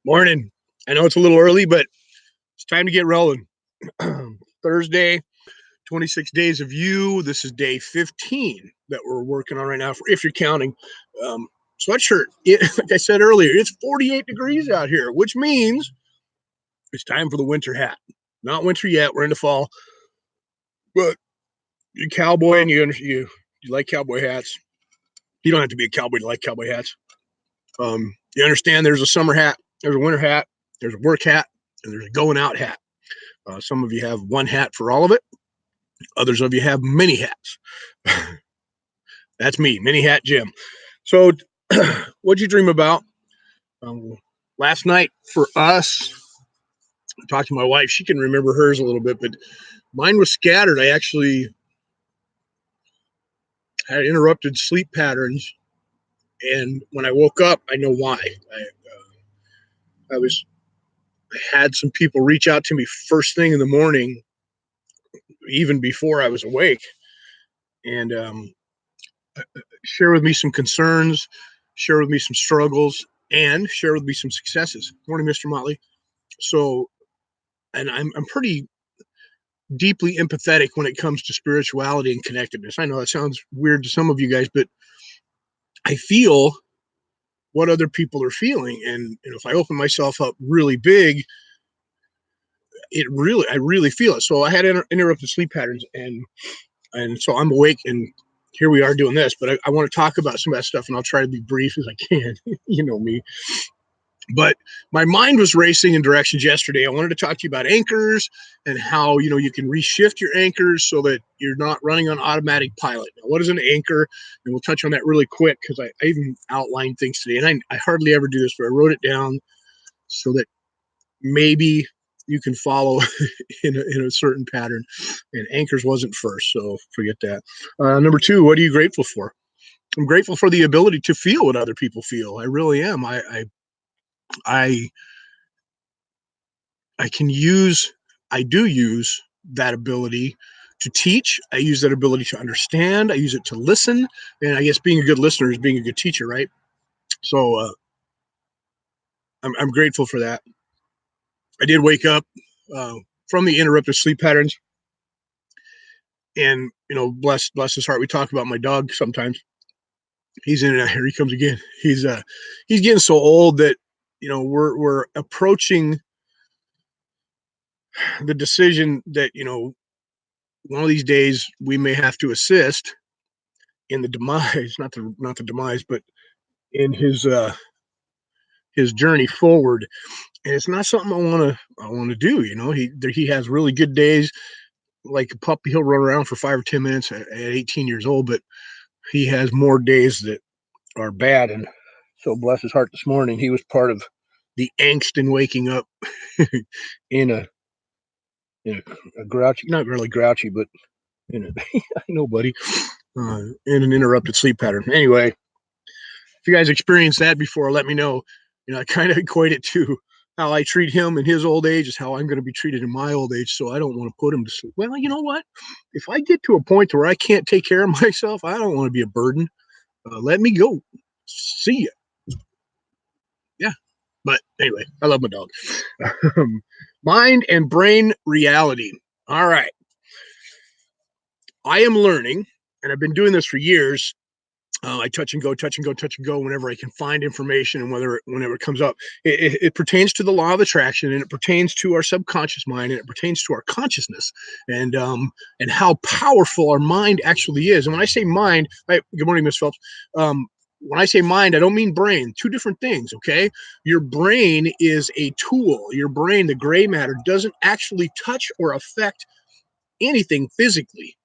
Morning. I know it's a little early, but it's time to get rolling. Thursday, 26 days of you. This is day 15 that we're working on right now, if you're counting. Um, Sweatshirt, like I said earlier, it's 48 degrees out here, which means it's time for the winter hat. Not winter yet. We're into fall, but you're a cowboy and you like cowboy hats. You don't have to be a cowboy to like cowboy hats. You understand there's a summer hat, there's a winter hat, there's a work hat, and there's a going out hat. Some of you have one hat for all of it. Others of you have many hats. That's me, mini hat Jim. So, what'd you dream about? Um, Last night for us, I talked to my wife. She can remember hers a little bit, but mine was scattered. I actually had interrupted sleep patterns, and when I woke up, I know why. I was I had some people reach out to me first thing in the morning, even before I was awake, and share with me some concerns, share with me some struggles, and share with me some successes. Morning, Mr. Motley. So, and I'm pretty deeply empathetic when it comes to spirituality and connectedness. I know that sounds weird to some of you guys, but I feel what other people are feeling, and if I open myself up really big, I really feel it. So I had interrupted sleep patterns, and so I'm awake, and here we are doing this. But I want to talk about some of that stuff, and I'll try to be brief as I can. You know me. But my mind was racing in directions yesterday. I wanted to talk to you about anchors and how you can reshift your anchors so that you're not running on automatic pilot. Now, what is an anchor? And we'll touch on that really quick because I even outlined things today, and I hardly ever do this, but I wrote it down so that maybe you can follow in a certain pattern. And anchors wasn't first, so forget that. Number two, what are you grateful for? I'm grateful for the ability to feel what other people feel. I really am. I I can use, I do use that ability to teach. I use that ability to understand. I use it to listen. And I guess being a good listener is being a good teacher, right? So I'm grateful for that. I did wake up uh, from the interrupted sleep patterns. And, bless his heart. We talk about my dog sometimes. He's in it. Here he comes again. He's getting so old that, we're approaching the decision that, one of these days we may have to assist in the demise, not the demise, but in his journey forward. And it's not something I want to do. He has really good days. Like a puppy, he'll run around for 5 or 10 minutes at 18 years old, but he has more days that are bad. And so, bless his heart, this morning he was part of the angst in waking up in a grouchy, not really grouchy, but in a I know, buddy, in an interrupted sleep pattern. Anyway, if you guys experienced that before, let me know. I kind of equate it to how I treat him in his old age is how I'm going to be treated in my old age. So I don't want to put him to sleep. Well, you know what? If I get to a point where I can't take care of myself, I don't want to be a burden. Let me go. See ya. Yeah. But anyway, I love my dog. Mind and brain reality. All right. I am learning, and I've been doing this for years. I touch and go, touch and go, touch and go whenever I can find information, and whenever it comes up. It pertains to the law of attraction, and it pertains to our subconscious mind, and it pertains to our consciousness, and how powerful our mind actually is. And when I say mind, good morning, Miss Phelps. When I say mind, I don't mean brain. Two different things, okay? Your brain is a tool. Your brain, the gray matter, doesn't actually touch or affect anything physically.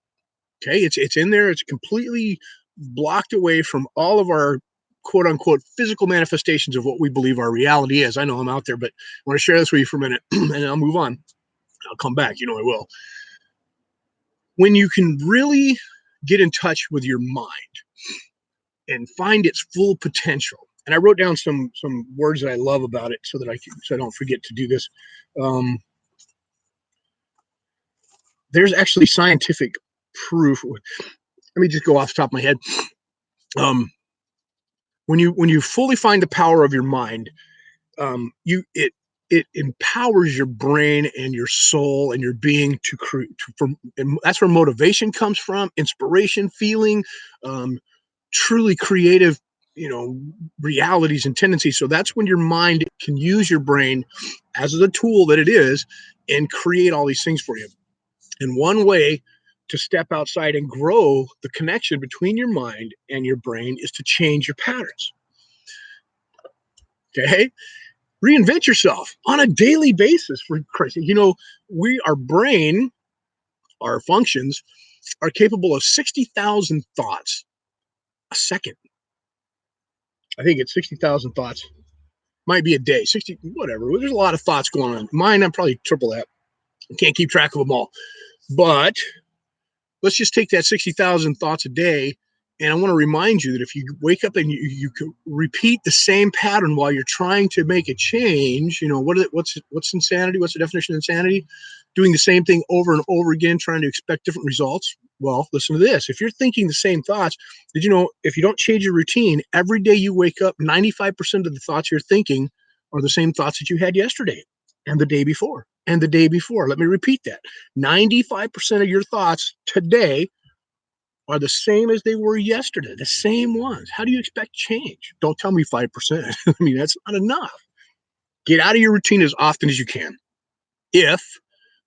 Okay, it's in there. It's completely blocked away from all of our quote unquote physical manifestations of what we believe our reality is. I know I'm out there, but I want to share this with you for a minute, and I'll move on. I'll come back. I will. When you can really get in touch with your mind and find its full potential, and I wrote down some words that I love about it so I don't forget to do this. Um, there's actually scientific proof. Let me just go off the top of my head. Um, when you fully find the power of your mind, It empowers your brain and your soul and your being to create. And that's where motivation comes from, inspiration, feeling, um, truly creative, realities and tendencies. So that's when your mind can use your brain as the tool that it is and create all these things for you. And one way to step outside and grow the connection between your mind and your brain is to change your patterns. Okay. Reinvent yourself on a daily basis, for Christ's sake. Our brain, our functions are capable of 60,000 thoughts a second. I think it's 60,000 thoughts. Might be a day, 60, whatever. There's a lot of thoughts going on. Mine, I'm probably triple that. I can't keep track of them all. But let's just take that 60,000 thoughts a day. And I want to remind you that if you wake up and you can repeat the same pattern while you're trying to make a change, what's insanity? What's the definition of insanity? Doing the same thing over and over again, trying to expect different results. Well, listen to this. If you're thinking the same thoughts, did you know if you don't change your routine, every day you wake up, 95% of the thoughts you're thinking are the same thoughts that you had yesterday and the day before and the day before. Let me repeat that. 95% of your thoughts today are the same as they were yesterday, the same ones. How do you expect change? Don't tell me 5%. I mean, that's not enough. Get out of your routine as often as you can if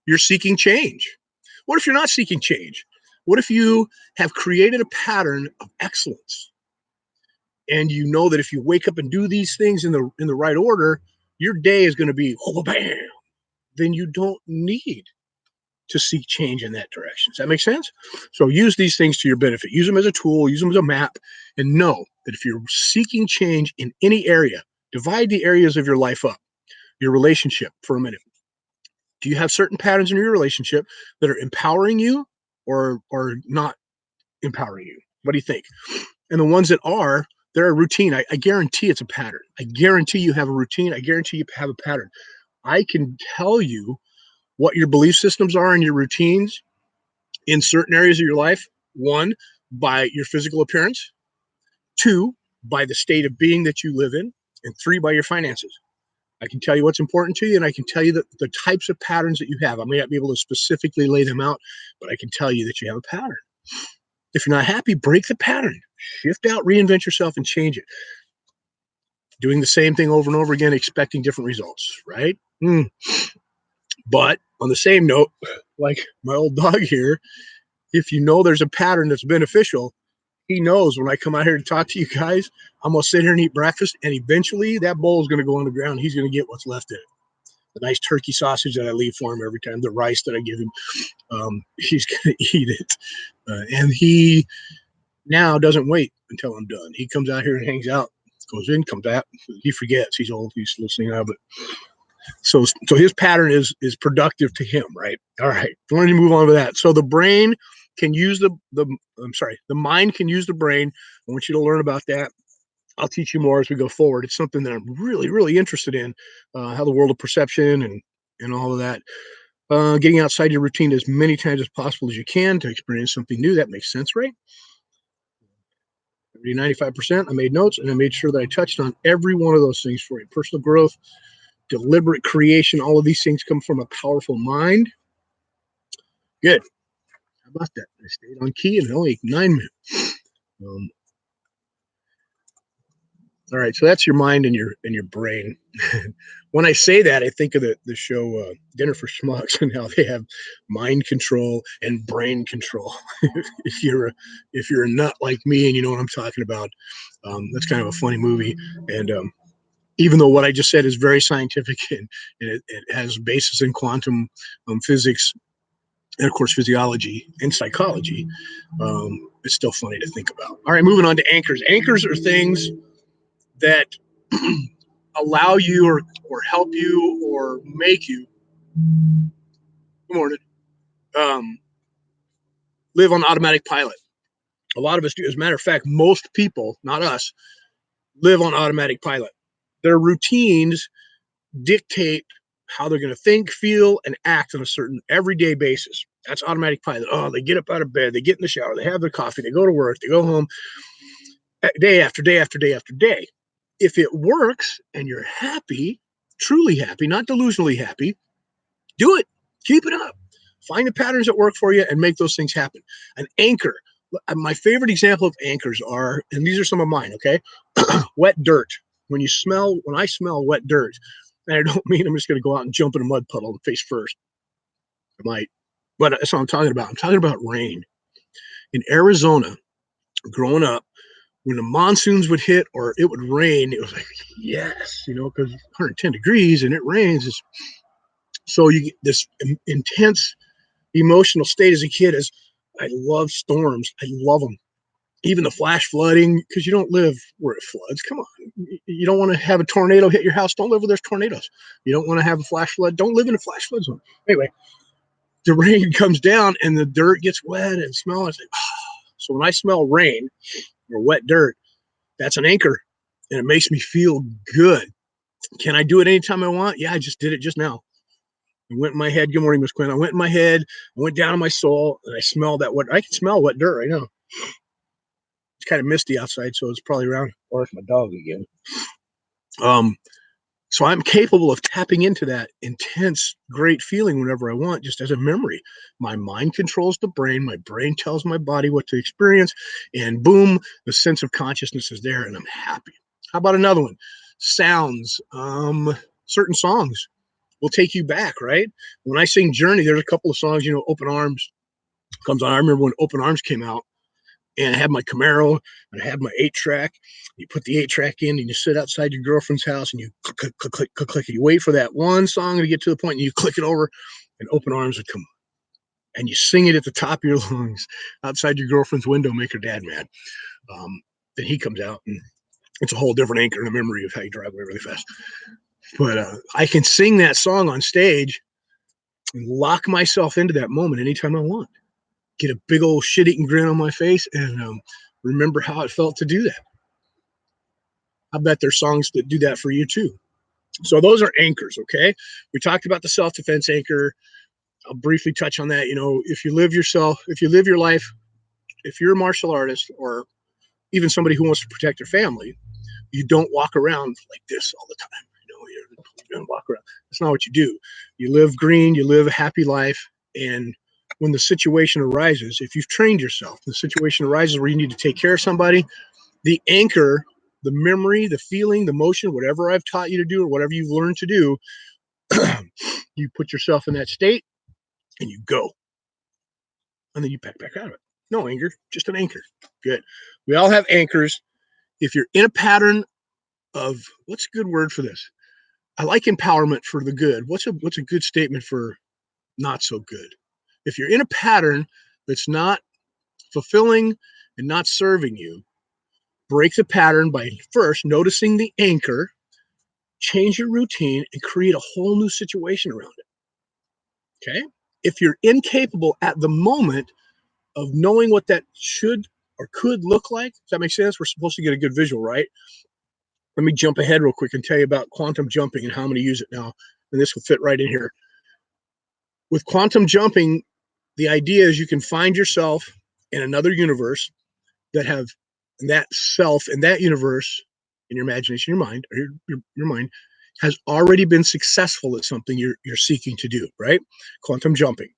you're seeking change. What if you're not seeking change? What if you have created a pattern of excellence and you know that if you wake up and do these things in the right order, your day is going to be bam? Then you don't need to seek change in that direction. Does that make sense? So use these things to your benefit. Use them as a tool, use them as a map, and know that if you're seeking change in any area, divide the areas of your life up. Your relationship for a minute. Do you have certain patterns in your relationship that are empowering you or not empowering you? What do you think? And the ones that are, they're a routine. I guarantee it's a pattern. I guarantee you have a routine. I guarantee you have a pattern. I can tell you what your belief systems are and your routines in certain areas of your life. One, by your physical appearance. Two, by the state of being that you live in. And three, by your finances. I can tell you what's important to you, and I can tell you the types of patterns that you have. I may not be able to specifically lay them out, but I can tell you that you have a pattern. If you're not happy, break the pattern. Shift out, reinvent yourself, and change it. Doing the same thing over and over again, expecting different results, right? But on the same note, like my old dog here, if you know there's a pattern that's beneficial, he knows when I come out here to talk to you guys, I'm going to sit here and eat breakfast, and eventually that bowl is going to go on the ground. He's going to get what's left in it. The nice turkey sausage that I leave for him every time, the rice that I give him, he's going to eat it. And he now doesn't wait until I'm done. He comes out here and hangs out, goes in, comes out. He forgets. He's old. He's listening now, but so his pattern is productive to him, right? All right. I want to move on to that. So the brain can use the mind can use the brain. I want you to learn about that. I'll teach you more as we go forward. It's something that I'm really, really interested in, how the world of perception and all of that. Getting outside your routine as many times as possible as you can to experience something new. That makes sense, right? 95%. I made notes and I made sure that I touched on every one of those things for you. Personal growth, deliberate creation, all of these things come from a powerful mind. Good. How about that? I stayed on key in only 9 minutes. All right, so that's your mind and your brain. When I say that, I think of the show Dinner for Schmucks and how they have mind control and brain control. if you're a nut like me and you know what I'm talking about, that's kind of a funny movie. And even though what I just said is very scientific and it has basis in quantum physics and of course physiology and psychology, it's still funny to think about. All right, moving on to anchors. Anchors are things that allow you or help you or make you, good morning, live on automatic pilot. A lot of us do. As a matter of fact, most people, not us, live on automatic pilot. Their routines dictate how they're going to think, feel, and act on a certain everyday basis. That's automatic pilot. Oh, they get up out of bed, they get in the shower, they have their coffee, they go to work, they go home day after day after day after day. If it works and you're happy, truly happy, not delusionally happy, do it. Keep it up. Find the patterns that work for you and make those things happen. An anchor. My favorite example of anchors are, and these are some of mine, okay? Wet dirt. When I smell wet dirt, and I don't mean I'm just going to go out and jump in a mud puddle and face first. I might, but that's what I'm talking about. I'm talking about rain. In Arizona, growing up, when the monsoons would hit or it would rain, it was like, yes, because 110 degrees and it rains. So you get this intense emotional state as a kid is I love storms. I love them. Even the flash flooding, because you don't live where it floods. Come on. You don't want to have a tornado hit your house. Don't live where there's tornadoes. You don't want to have a flash flood. Don't live in a flash flood zone. Anyway, the rain comes down and the dirt gets wet and smells. It's like, oh. So when I smell rain or wet dirt, that's an anchor and it makes me feel good. Can I do it anytime I want? Yeah, I just did it just now. I went in my head. Good morning, Miss Quinn. I went in my head. I went down in my soul, and I smelled that wet. I can smell wet dirt right now. It's kind of misty outside, so it's probably around. Or it's my dog again. So I'm capable of tapping into that intense, great feeling whenever I want, just as a memory. My mind controls the brain. My brain tells my body what to experience, and boom, the sense of consciousness is there, and I'm happy. How about another one? Sounds. Certain songs will take you back, right? When I sing Journey, there's a couple of songs, Open Arms comes on. I remember when Open Arms came out, and I had my Camaro and I had my 8-track. You put the 8-track in and you sit outside your girlfriend's house and you click, click, click, click, click, click. And you wait for that one song to get to the point and you click it over and Open Arms would come on. And you sing it at the top of your lungs outside your girlfriend's window, make her dad mad. Then he comes out and it's a whole different anchor in the memory of how you drive away really fast. But I can sing that song on stage and lock myself into that moment anytime I want. Get a big old shit-eating grin on my face and remember how it felt to do that. I bet there's songs that do that for you too. So those are anchors, okay? We talked about the self-defense anchor. I'll briefly touch on that. If you live your life, if you're a martial artist or even somebody who wants to protect their family, you don't walk around like this all the time. You don't walk around. That's not what you do. You live green, you live a happy life, and when the situation arises, if you've trained yourself, the situation arises where you need to take care of somebody, the anchor, the memory, the feeling, the motion, whatever I've taught you to do or whatever you've learned to do, you put yourself in that state and you go. And then you pack back out of it. No anger, just an anchor. Good. We all have anchors. If you're in a pattern of, what's a good word for this? I like empowerment for the good. What's a good statement for not so good? If you're in a pattern that's not fulfilling and not serving you, break the pattern by first noticing the anchor, change your routine, and create a whole new situation around it. Okay? If you're incapable at the moment of knowing what that should or could look like, does that make sense? We're supposed to get a good visual, right? Let me jump ahead real quick and tell you about quantum jumping and how I'm going to use it now. And this will fit right in here. With quantum jumping, the idea is you can find yourself in another universe that have that self in that universe in your imagination, your mind, or your mind has already been successful at something you're seeking to do, right? Quantum jumping.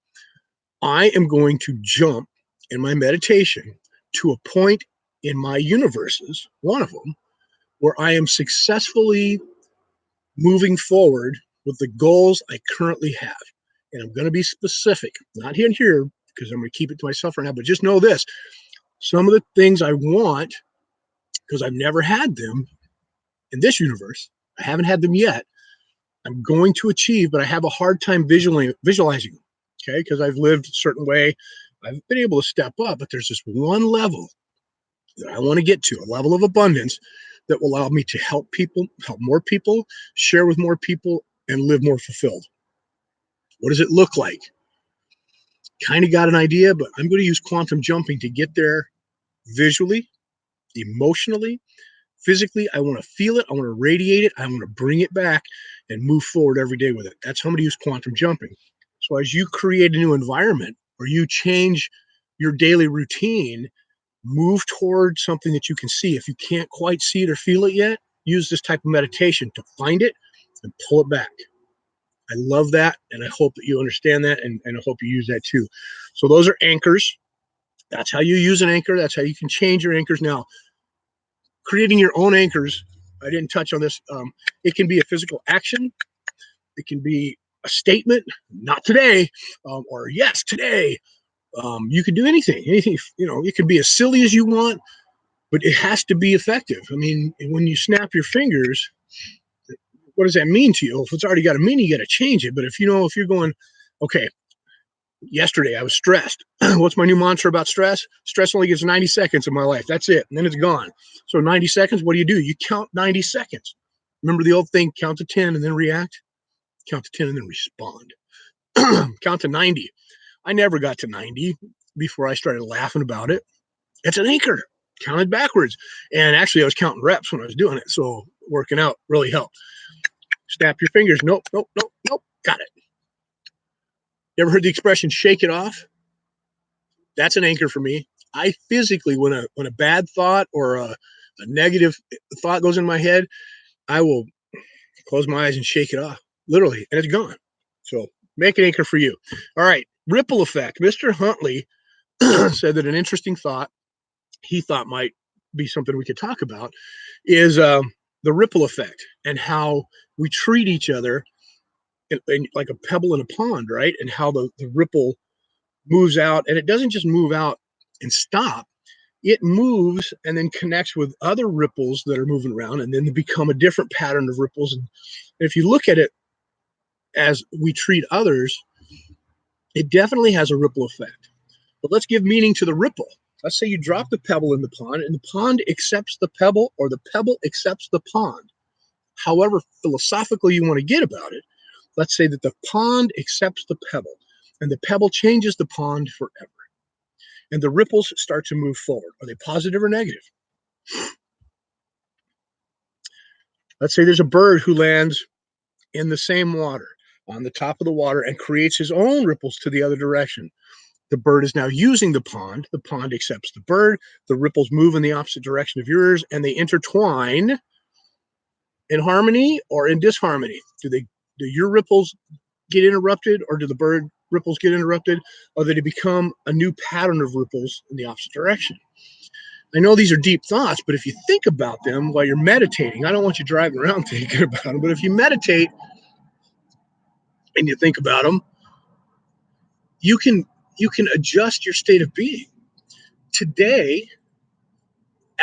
I am going to jump in my meditation to a point in my universes, one of them, where I am successfully moving forward with the goals I currently have. And I'm going to be specific, not here, because I'm going to keep it to myself right now, but just know this. Some of the things I want, because I've never had them in this universe, I haven't had them yet, I'm going to achieve, but I have a hard time visualizing them, okay? Because I've lived a certain way. I've been able to step up, but there's this one level that I want to get to, a level of abundance that will allow me to help people, help more people, share with more people, and live more fulfilled. What does it look like? Kind of got an idea, but I'm going to use quantum jumping to get there visually, emotionally, physically. I want to feel it. I want to radiate it. I want to bring it back and move forward every day with it. That's how I'm going to use quantum jumping. So as you create a new environment or you change your daily routine, move toward something that you can see. If you can't quite see it or feel it yet, use this type of meditation to find it and pull it back. I love that, and I hope that you understand that, and I hope you use that too. So those are anchors. That's how you use an anchor. That's how you can change your anchors. Now, creating your own anchors, I didn't touch on this. It can be a physical action. It can be a statement, not today, or yes, today. You can do anything. It can be as silly as you want, but it has to be effective. I mean, when you snap your fingers, what does that mean to you? If it's already got a meaning, you got to change it. But if you're going, okay, yesterday I was stressed. What's my new mantra about stress? Stress only gets 90 seconds of my life. That's it. And then it's gone. So 90 seconds, what do? You count 90 seconds. Remember the old thing, count to 10 and then react? Count to 10 and then respond. Count to 90. I never got to 90 before I started laughing about it. It's an anchor. Counted backwards. And actually, I was counting reps when I was doing it. So working out really helped. Snap your fingers. Nope, nope, nope, nope. Got it. You ever heard the expression shake it off? That's an anchor for me. I physically, when a bad thought or a negative thought goes in my head, I will close my eyes and shake it off, literally, and it's gone. So make an anchor for you. All right, ripple effect. Mr. Huntley said that an interesting thought he thought might be something we could talk about is the ripple effect and how we treat each other in like a pebble in a pond, right? And how the ripple moves out, and it doesn't just move out and stop. It moves and then connects with other ripples that are moving around, and then they become a different pattern of ripples. And if you look at it as we treat others, it definitely has a ripple effect. But let's give meaning to the ripple. Let's say you drop the pebble in the pond, and the pond accepts the pebble, or the pebble accepts the pond. However philosophical you want to get about it, let's say that the pond accepts the pebble, and the pebble changes the pond forever. And the ripples start to move forward. Are they positive or negative? Let's say there's a bird who lands in the same water, on the top of the water, and creates his own ripples to the other direction. The bird is now using the pond. The pond accepts the bird. The ripples move in the opposite direction of yours, and they intertwine in harmony or in disharmony. Do your ripples get interrupted, or do the bird ripples get interrupted, or do they become a new pattern of ripples in the opposite direction? I know these are deep thoughts, but if you think about them while you're meditating, I don't want you driving around thinking about them, but if you meditate and you think about them, you can adjust your state of being. Today,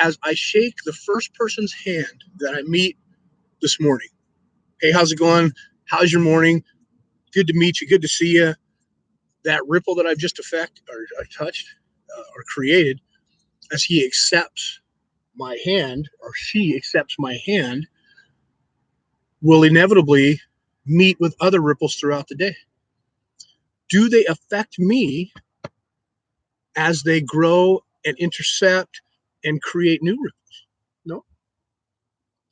as I shake the first person's hand that I meet this morning, hey, how's it going? How's your morning? Good to meet you. Good to see you. That ripple that I've just touched or created, as he accepts my hand or she accepts my hand, will inevitably meet with other ripples throughout the day. Do they affect me as they grow and intercept and create new ripples? No.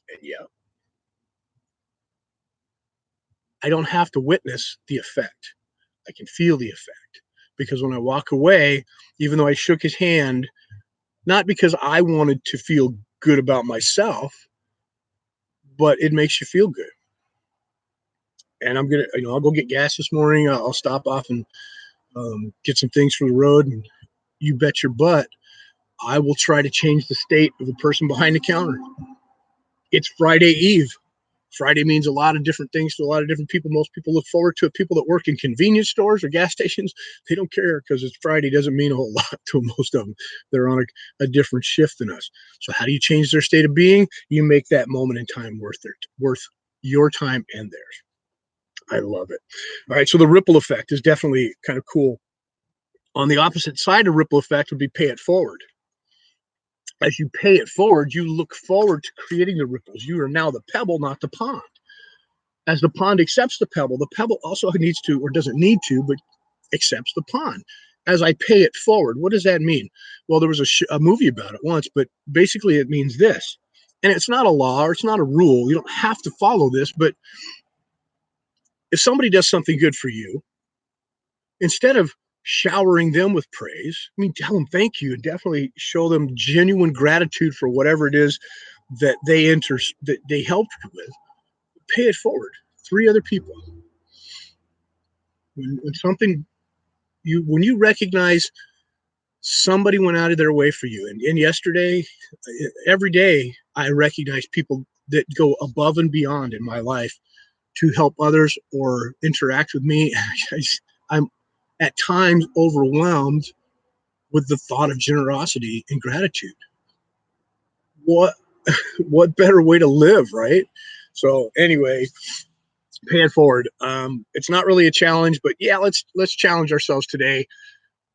And yeah, I don't have to witness the effect. I can feel the effect, because when I walk away, even though I shook his hand, not because I wanted to feel good about myself, but it makes you feel good. And I'll go get gas this morning. I'll stop off and get some things for the road. And you bet your butt, I will try to change the state of the person behind the counter. It's Friday Eve. Friday means a lot of different things to a lot of different people. Most people look forward to it. People that work in convenience stores or gas stations, they don't care, because it's Friday doesn't mean a whole lot to most of them. They're on a different shift than us. So how do you change their state of being? You make that moment in time worth your time and theirs. I love it. All right, so the ripple effect is definitely kind of cool. On the opposite side of ripple effect would be pay it forward. As you pay it forward, you look forward to creating the ripples. You are now the pebble, not the pond. As the pond accepts the pebble also needs to, or doesn't need to, but accepts the pond. As I pay it forward, what does that mean? Well, there was a movie about it once, but basically it means this. And it's not a law, or it's not a rule. You don't have to follow this, but if somebody does something good for you, instead of showering them with praise, I mean, tell them thank you, and definitely show them genuine gratitude for whatever it is that they helped you with, pay it forward. 3 other people. When something when you recognize somebody went out of their way for you, and yesterday, every day, I recognize people that go above and beyond in my life to help others or interact with me. I'm at times overwhelmed with the thought of generosity and gratitude. What what better way to live, right? So anyway, pay it forward. It's not really a challenge, but yeah, let's challenge ourselves today.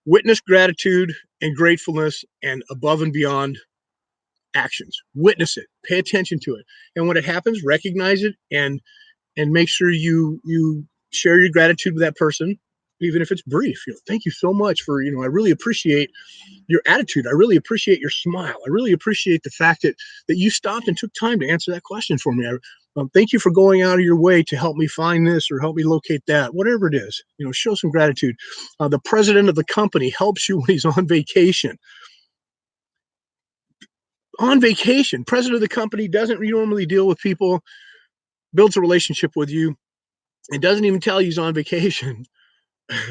Witness gratitude and gratefulness and above and beyond actions. Witness it. Pay attention to it. And when it happens, recognize it and make sure you share your gratitude with that person, even if it's brief. Thank you so much for, I really appreciate your attitude. I really appreciate your smile. I really appreciate the fact that you stopped and took time to answer that question for me. Thank you for going out of your way to help me find this or help me locate that, whatever it is. Show some gratitude. The president of the company helps you when he's on vacation. On vacation, president of the company doesn't normally deal with people, builds a relationship with you, and doesn't even tell you he's on vacation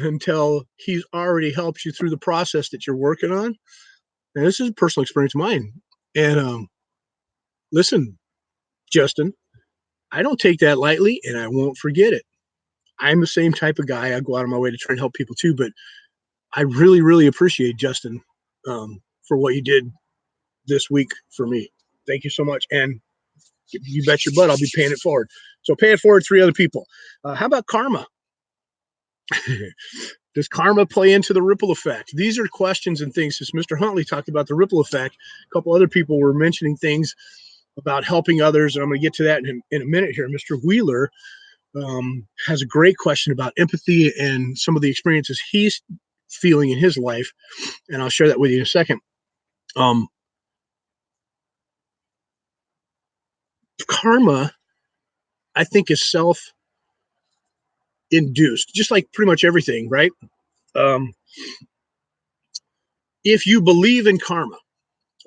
until he's already helped you through the process that you're working on. And this is a personal experience of mine. And listen, Justin, I don't take that lightly, and I won't forget it. I'm the same type of guy. I go out of my way to try and help people too, but I really, really appreciate Justin for what you did this week for me. Thank you so much. And you bet your butt I'll be paying it forward. So pay it forward 3 other people. How about karma? Does karma play into the ripple effect? These are questions and things. Since Mr. Huntley talked about the ripple effect, a couple other people were mentioning things about helping others, and I'm going to get to that in a minute here. Mr. Wheeler has a great question about empathy and some of the experiences he's feeling in his life, and I'll share that with you in a second. Karma, I think, is self-induced, just like pretty much everything, right? Um, if you believe in karma,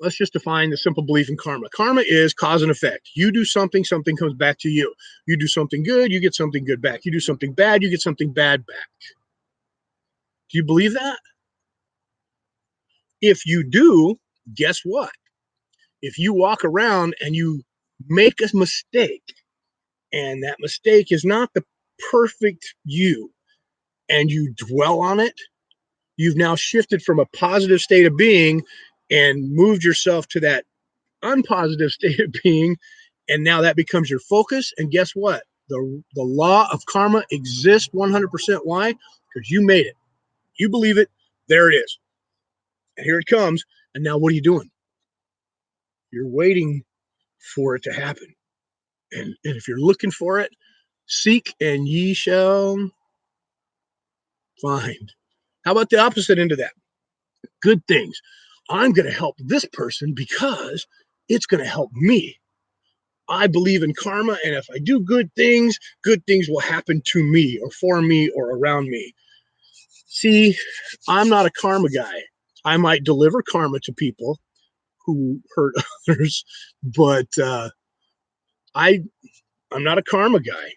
let's just define the simple belief in karma. Karma is cause and effect. You do something, something comes back to you. You do something good, you get something good back. You do something bad, you get something bad back. Do you believe that? If you do, guess what? If you walk around and you make a mistake, and that mistake is not the perfect you, and you dwell on it, you've now shifted from a positive state of being and moved yourself to that unpositive state of being, and now that becomes your focus. And guess what? The law of karma exists 100%. Why? Because you made it. You believe it. There it is. And here it comes. And now what are you doing? You're waiting for it to happen. And if you're looking for it, seek and ye shall find. How about the opposite end of that? Good things. I'm going to help this person because it's going to help me. I believe in karma, and if I do good things will happen to me or for me or around me. See, I'm not a karma guy. I might deliver karma to people who hurt others, but I'm not a karma guy.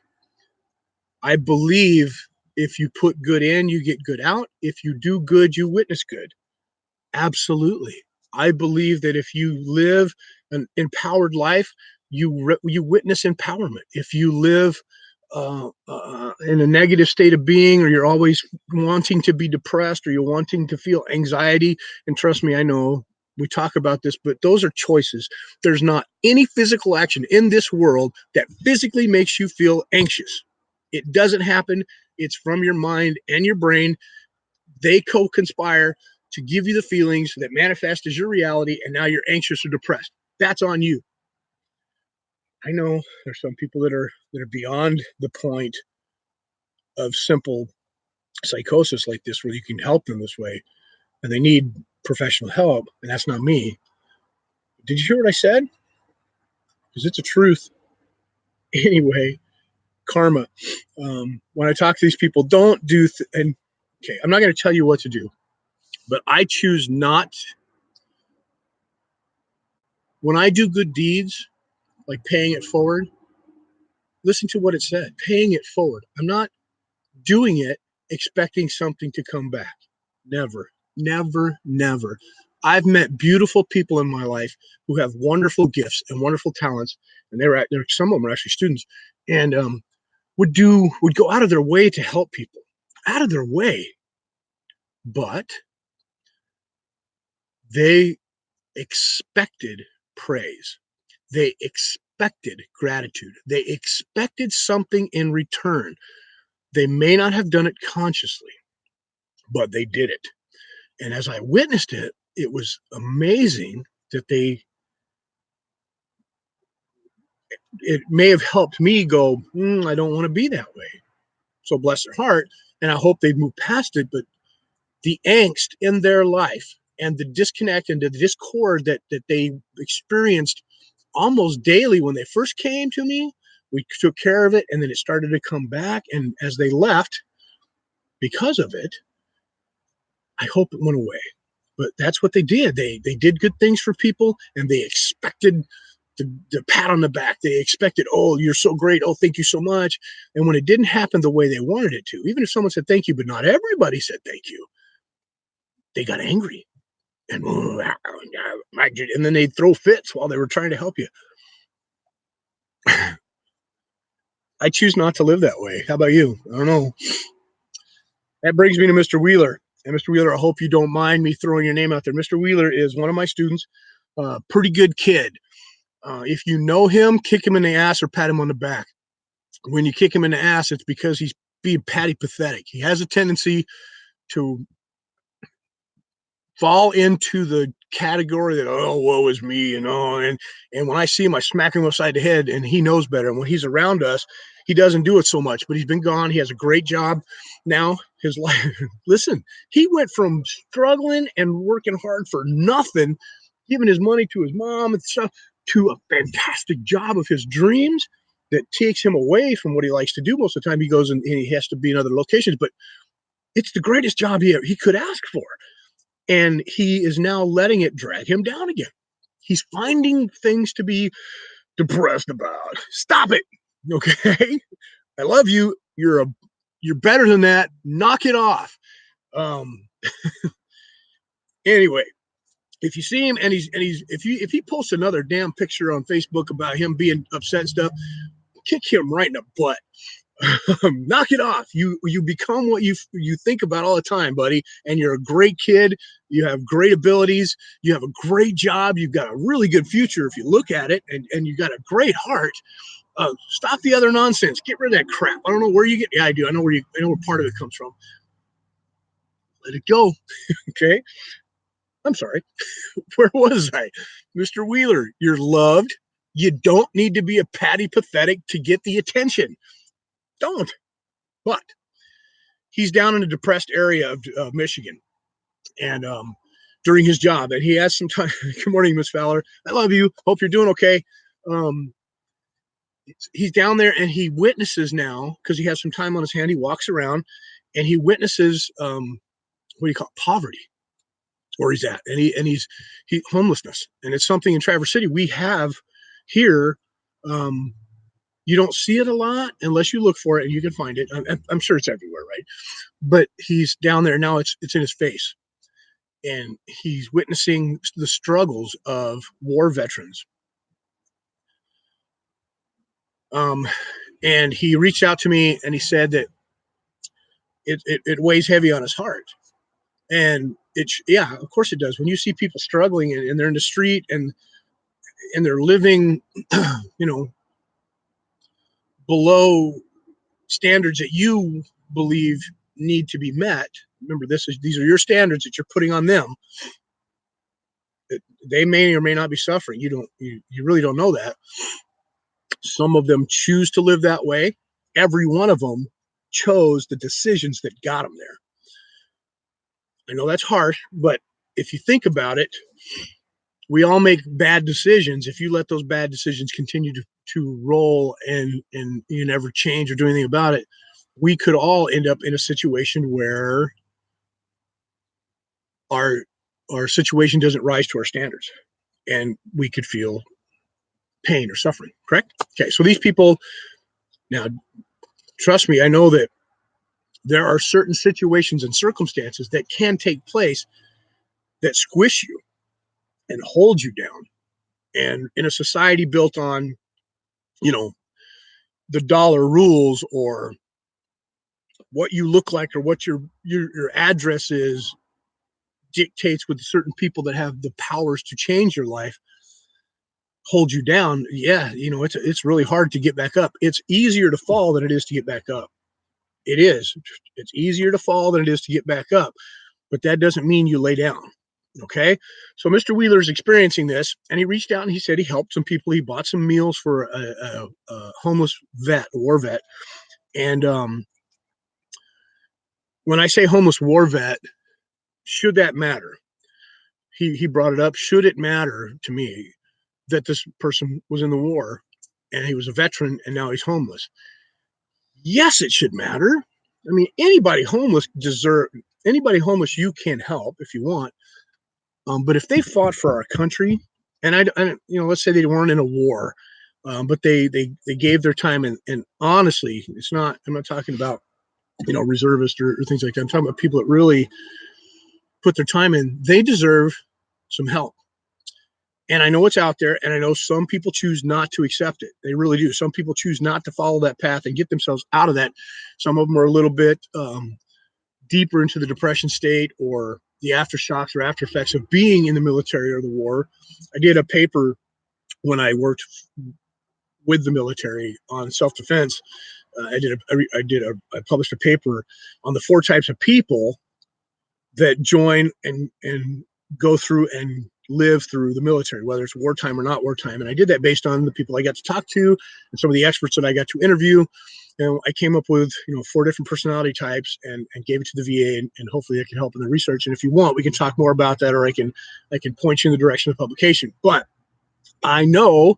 I believe if you put good in, you get good out. If you do good, you witness good. Absolutely. I believe that if you live an empowered life, you witness empowerment. If you live in a negative state of being, or you're always wanting to be depressed, or you're wanting to feel anxiety, and trust me, I know we talk about this, but those are choices. There's not any physical action in this world that physically makes you feel anxious. It doesn't happen. It's from your mind and your brain. They co-conspire to give you the feelings that manifest as your reality, and now you're anxious or depressed. That's on you. I know there's some people that are beyond the point of simple psychosis like this, where you can help them this way, and they need professional help, and that's not me. Did you hear what I said? Because it's a truth. Anyway, karma. When I talk to these people, don't do and okay, I'm not going to tell you what to do, but I choose not When I do good deeds, like paying it forward, listen to what it said, paying it forward. I'm not doing it expecting something to come back. Never, never, never. I've met beautiful people in my life who have wonderful gifts and wonderful talents, and some of them are actually students, and would go out of their way to help people, out of their way, but they expected praise. They expected gratitude. They expected something in return. They may not have done it consciously, but they did it. And as I witnessed it, it was amazing that it may have helped me go, I don't want to be that way. So bless their heart. And I hope they've moved past it. But the angst in their life and the disconnect and the discord that they experienced almost daily when they first came to me, we took care of it. And then it started to come back. And as they left because of it, I hope it went away. But that's what they did. They did good things for people, and they expected the pat on the back. They expected, oh, you're so great. Oh, thank you so much. And when it didn't happen the way they wanted it to, even if someone said thank you, but not everybody said thank you, they got angry. And, and then they'd throw fits while they were trying to help you. I choose not to live that way. How about you? I don't know. That brings me to Mr. Wheeler. And Mr. Wheeler, I hope you don't mind me throwing your name out there. Mr. Wheeler is one of my students, pretty good kid. If you know him, kick him in the ass or pat him on the back. When you kick him in the ass, it's because he's being patty pathetic. He has a tendency to fall into the category that, oh, woe is me, and when I see him, I smack him upside the head, and he knows better. And when he's around us, he doesn't do it so much, but he's been gone. He has a great job now. His life, listen, he went from struggling and working hard for nothing, giving his money to his mom and stuff, to a fantastic job of his dreams that takes him away from what he likes to do. Most of the time he goes and he has to be in other locations, but it's the greatest job he could ask for. And he is now letting it drag him down again. He's finding things to be depressed about. Stop it. Okay. I love you. You're better than that. Knock it off. Um, anyway, if you see him and if he posts another damn picture on Facebook about him being upset and stuff, kick him right in the butt. Knock it off. You become what you think about all the time, buddy. And you're a great kid. You have great abilities. You have a great job. You've got a really good future if you look at it, and you got a great heart. Stop the other nonsense. Get rid of that crap. I don't know where you get. Yeah, I do. I know where part of it comes from. Let it go. Okay. I'm sorry. Where was I? Mr. Wheeler, you're loved. You don't need to be a patty pathetic to get the attention. Don't. But he's down in a depressed area of Michigan, and during his job, and he has some time. Good morning, Miss Fowler. I love you. Hope you're doing okay. Um, he's down there, and he witnesses now because he has some time on his hand. He walks around, and he witnesses what do you call it? Poverty, where he's at, and he's homelessness, and it's something in Traverse City we have here. You don't see it a lot unless you look for it, and you can find it. I'm sure it's everywhere, right? But he's down there now. It's in his face, and he's witnessing the struggles of war veterans. And he reached out to me, and he said that it weighs heavy on his heart. And yeah, of course it does. When you see people struggling and they're in the street and they're living, below standards that you believe need to be met. Remember, these are your standards that you're putting on them. They may or may not be suffering. You really don't know that. Some of them choose to live that way. Every one of them chose the decisions that got them there. I know that's harsh, but if you think about it, we all make bad decisions. If you let those bad decisions continue to roll and you never change or do anything about it, we could all end up in a situation where our situation doesn't rise to our standards. and we could feel pain or suffering, correct? Okay, so these people, now, trust me, I know that there are certain situations and circumstances that can take place that squish you and hold you down. And in a society built on, you know, the dollar rules, or what you look like, or what your address is, dictates with certain people that have the powers to change your life, hold you down. Yeah, it's really hard to get back up. It's easier to fall than it is to get back up. It is. It's easier to fall than it is to get back up, but that doesn't mean you lay down. Okay. So Mr. Wheeler's experiencing this, and he reached out and he said he helped some people. He bought some meals for a homeless vet, a war vet. And when I say homeless war vet, should that matter? He brought it up. Should it matter to me that this person was in the war and he was a veteran and now he's homeless? Yes, it should matter. I mean, anybody homeless you can help if you want. But if they fought for our country, and let's say they weren't in a war, but they gave their time, and honestly, I'm not talking about reservists or things like that. I'm talking about people that really put their time in. They deserve some help. And I know it's out there, and I know some people choose not to accept it. They really do. Some people choose not to follow that path and get themselves out of that. Some of them are a little bit deeper into the depression state, or the aftershocks or after effects of being in the military or the war. I did a paper when I worked with the military on self-defense. I published a paper on the 4 types of people that join and go through and live through the military, whether it's wartime or not wartime. And I did that based on the people I got to talk to and some of the experts that I got to interview. And I came up with 4 different personality types, and gave it to the VA, and hopefully that can help in the research. And if you want, we can talk more about that, or I can point you in the direction of publication. But I know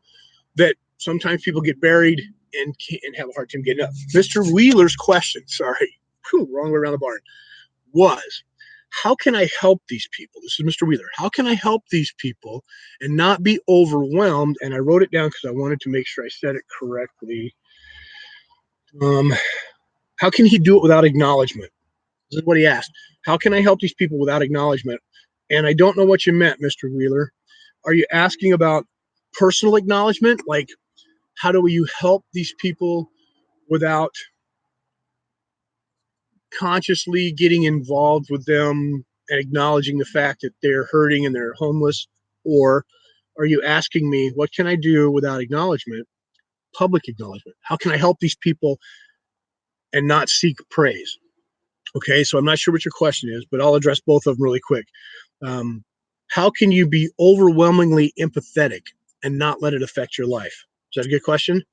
that sometimes people get buried and have a hard time getting up. Mr. Wheeler's question, sorry, wrong way around the barn, was, how can I help these people? This is Mr. Wheeler. How can I help these people and not be overwhelmed? And I wrote it down because I wanted to make sure I said it correctly. How can he do it without acknowledgement? This is what he asked. How can I help these people without acknowledgement? And I don't know what you meant, Mr. Wheeler. Are you asking about personal acknowledgement? Like, how do you help these people without consciously getting involved with them and acknowledging the fact that they're hurting and they're homeless? Or are you asking me, what can I do without acknowledgement, public acknowledgement? How can I help these people and not seek praise? Okay, so I'm not sure what your question is, but I'll address both of them really quick. Um, how can you be overwhelmingly empathetic and not let it affect your life? Is that a good question?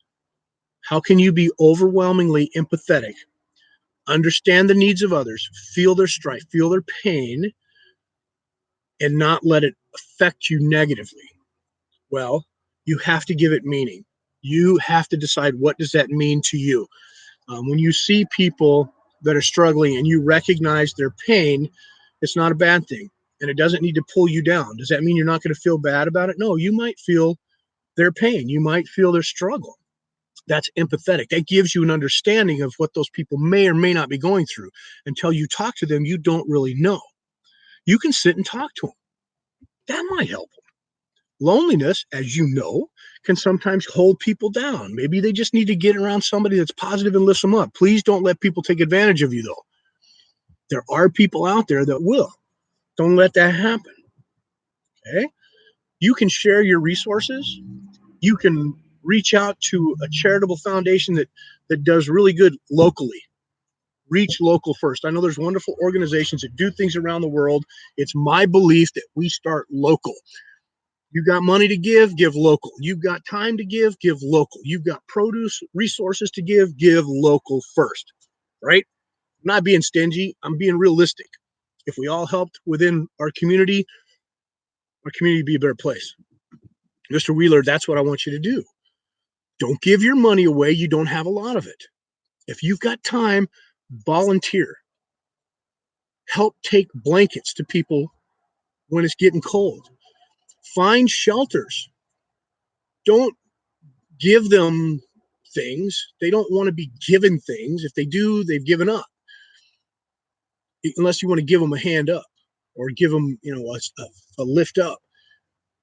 How can you be overwhelmingly empathetic, understand the needs of others, feel their strife, feel their pain, and not let it affect you negatively? Well, you have to give it meaning. You have to decide, what does that mean to you? When you see people that are struggling and you recognize their pain, it's not a bad thing. And it doesn't need to pull you down. Does that mean you're not going to feel bad about it? No, you might feel their pain. You might feel their struggle. That's empathetic. That gives you an understanding of what those people may or may not be going through. Until you talk to them, you don't really know. You can sit and talk to them. That might help them. Loneliness, as you know, can sometimes hold people down. Maybe they just need to get around somebody that's positive and lifts them up. Please don't let people take advantage of you, though. There are people out there that will. Don't let that happen. Okay? You can share your resources. You can reach out to a charitable foundation that does really good locally. Reach local first. I know there's wonderful organizations that do things around the world. It's my belief that we start local. You got money to give local. You've got time to give local. You've got produce, resources to give local first, right? I'm not being stingy. I'm being realistic. If we all helped within our community would be a better place. Mr. Wheeler, that's what I want you to do. Don't give your money away. You don't have a lot of it. If you've got time, volunteer. Help take blankets to people when it's getting cold. Find shelters. Don't give them things. They don't want to be given things. If they do, they've given up. Unless you want to give them a hand up or give them, a lift up.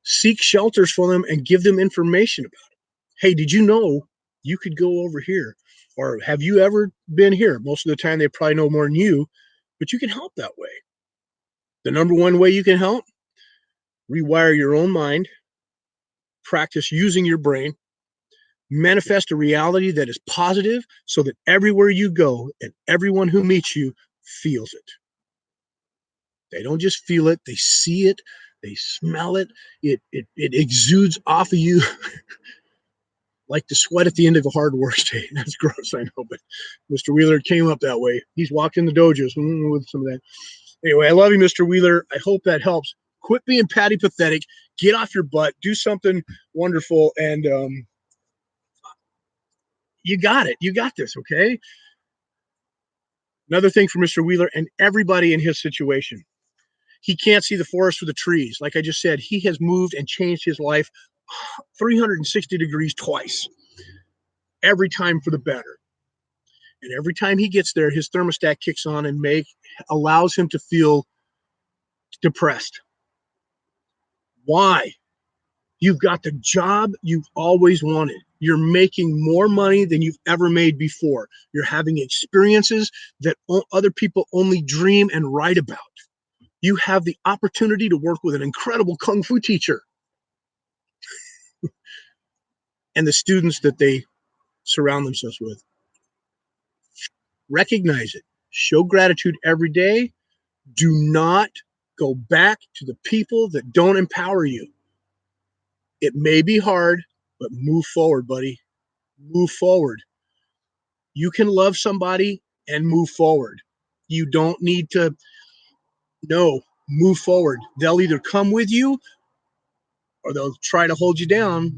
Seek shelters for them and give them information about it. Hey, did you know you could go over here? Or have you ever been here? Most of the time, they probably know more than you, but you can help that way. The number one way you can help, rewire your own mind, practice using your brain, manifest a reality that is positive so that everywhere you go and everyone who meets you feels it. They don't just feel it, they see it, they smell it, it exudes off of you like the sweat at the end of a hard work day. That's gross, I know, but Mr. Wheeler came up that way. He's walked in the dojos with some of that. Anyway, I love you, Mr. Wheeler. I hope that helps. Quit being patty pathetic. Get off your butt. Do something wonderful, and you got it. You got this, okay? Another thing for Mr. Wheeler and everybody in his situation. He can't see the forest for the trees. Like I just said, he has moved and changed his life 360 degrees twice, every time for the better. And every time he gets there, his thermostat kicks on and allows him to feel depressed. Why? You've got the job you've always wanted. You're making more money than you've ever made before. You're having experiences that other people only dream and write about. You have the opportunity to work with an incredible Kung Fu teacher and the students that they surround themselves with. Recognize it. Show gratitude every day. Do not go back to the people that don't empower you. It may be hard, but move forward, buddy. Move forward. You can love somebody and move forward. You don't need to, no, move forward. They'll either come with you or they'll try to hold you down.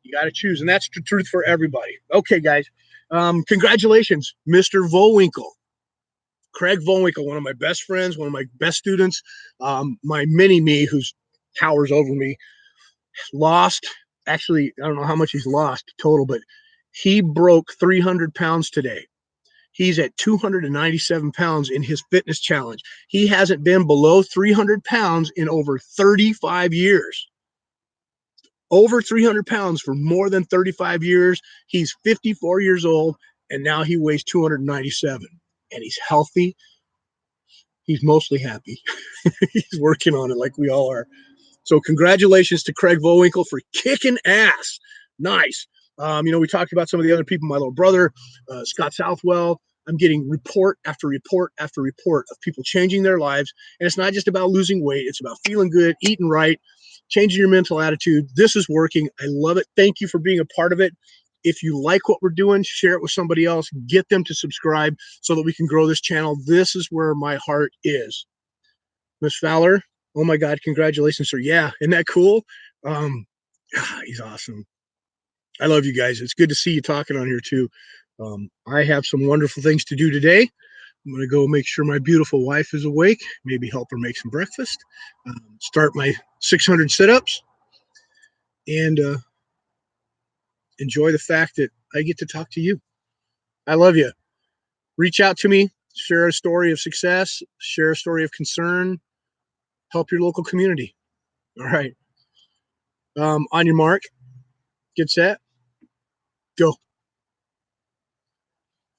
You got to choose. And that's the truth for everybody. Okay, guys. Congratulations, Mr. Volwinkle. Craig Volwinkle, one of my best friends, one of my best students, my mini me who's towers over me, lost. Actually, I don't know how much he's lost total, but he broke 300 pounds today. He's at 297 pounds in his fitness challenge. He hasn't been below 300 pounds in over 35 years. Over 300 pounds for more than 35 years. He's 54 years old, and now he weighs 297. And he's healthy. He's mostly happy. He's working on it like we all are. So congratulations to Craig Volwinkle for kicking ass. Nice. We talked about some of the other people, my little brother, Scott Southwell. I'm getting report after report after report of people changing their lives. And it's not just about losing weight. It's about feeling good, eating right, changing your mental attitude. This is working. I love it. Thank you for being a part of it. If you like what we're doing, share it with somebody else. Get them to subscribe so that we can grow this channel. This is where my heart is. Miss Fowler, oh my God, congratulations, sir. Yeah, isn't that cool? He's awesome. I love you guys. It's good to see you talking on here too. I have some wonderful things to do today. I'm going to go make sure my beautiful wife is awake, maybe help her make some breakfast, start my 600 sit-ups, and enjoy the fact that I get to talk to you. I love you. Reach out to me, share a story of success, share a story of concern, help your local community. All right. On your mark, get set, go.